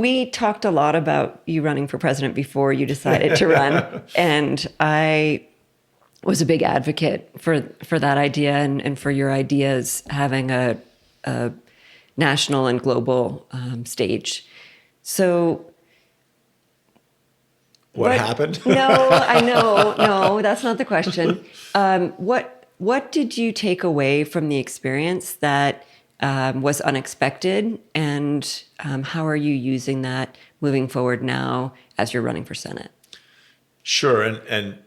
we talked a lot about you running for president before you decided to run. And I was a big advocate for that idea and for your ideas having a national and global stage. So what happened? No, I know. No, that's not the question. What did you take away from the experience that was unexpected, and how are you using that moving forward now as you're running for Senate? Sure, and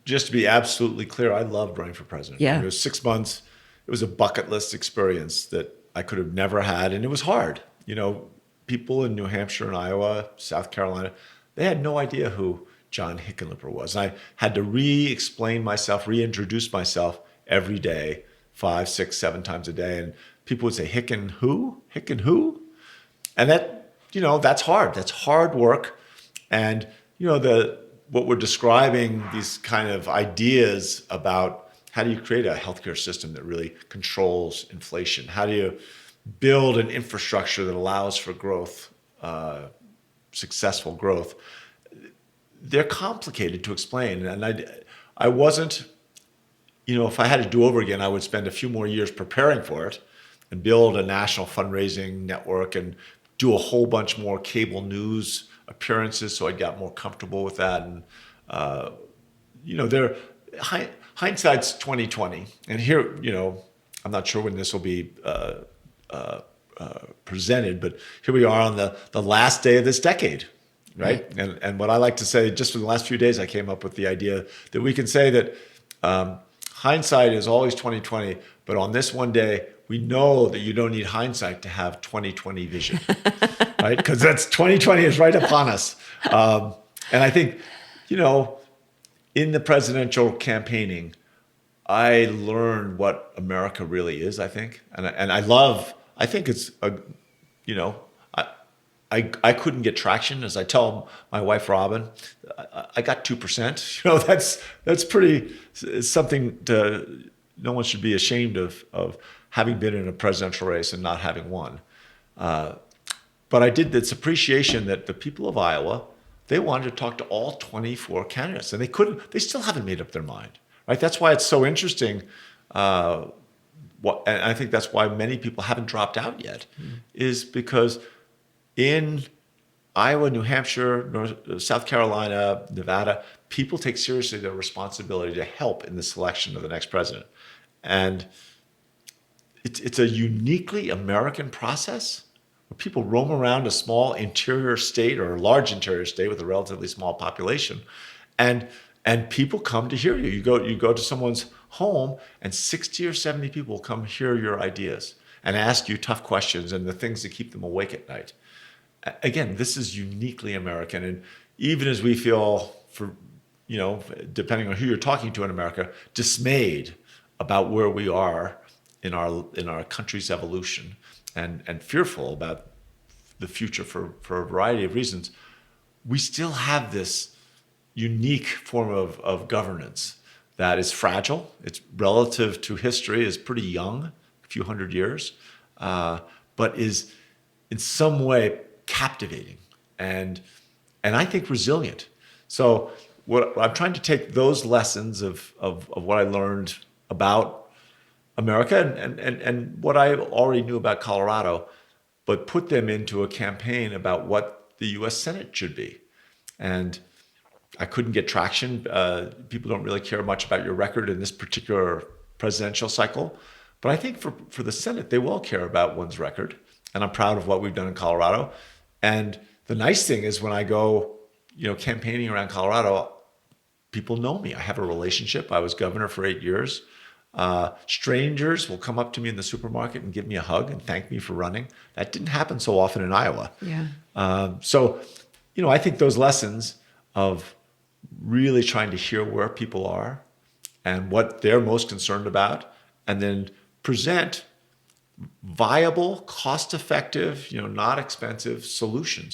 just to be absolutely clear, I loved running for president. Yeah. It was 6 months. It was a bucket list experience that I could have never had, and it was hard. You know, people in New Hampshire and Iowa, South Carolina, they had no idea who John Hickenlooper was. I had to re-explain myself, reintroduce myself every day, 5, 6, 7 times a day. And people would say, Hicken who? Hicken who? And that, that's hard. That's hard work. And, what we're describing, these kind of ideas about how do you create a healthcare system that really controls inflation? How do you build an infrastructure that allows for growth, successful growth? They're complicated to explain. And I wasn't, if I had to do over again, I would spend a few more years preparing for it and build a national fundraising network and do a whole bunch more cable news appearances so I got more comfortable with that. And, hindsight's 2020. And here, I'm not sure when this will be presented, but here we are on the last day of this decade. Right. And what I like to say, just for the last few days, I came up with the idea that we can say that hindsight is always 2020, but on this one day, we know that you don't need hindsight to have 2020 vision, right? Because that's 2020 is right upon us. And I think, in the presidential campaigning, I learned what America really is, I think. And I think it's, I couldn't get traction. As I tell my wife, Robin, I got 2%. That's pretty, something no one should be ashamed of having been in a presidential race and not having won. But I did this appreciation that the people of Iowa, they wanted to talk to all 24 candidates, and they still haven't made up their mind, right? That's why it's so interesting. And I think that's why many people haven't dropped out yet, is because in Iowa, New Hampshire, South Carolina, Nevada, people take seriously their responsibility to help in the selection of the next president. And it's a uniquely American process where people roam around a small interior state or a large interior state with a relatively small population, and people come to hear you. You go to someone's home, and 60 or 70 people come hear your ideas and ask you tough questions and the things that keep them awake at night. Again, this is uniquely American. And even as we feel, depending on who you're talking to in America, dismayed about where we are in our country's evolution and fearful about the future for a variety of reasons, we still have this unique form of governance that is fragile. It's relative to history, is pretty young, a few hundred years, but is in some way captivating and I think resilient. So what I'm trying to take those lessons of what I learned about America and what I already knew about Colorado, but put them into a campaign about what the U.S. Senate should be. And I couldn't get traction. People don't really care much about your record in this particular presidential cycle. But I think for the Senate, they will care about one's record. And I'm proud of what we've done in Colorado. And the nice thing is when I go, campaigning around Colorado, people know me. I have a relationship. I was governor for 8 years. Strangers will come up to me in the supermarket and give me a hug and thank me for running. That didn't happen so often in Iowa. Yeah. So, I think those lessons of really trying to hear where people are and what they're most concerned about, and then present viable, cost-effective, not expensive solutions.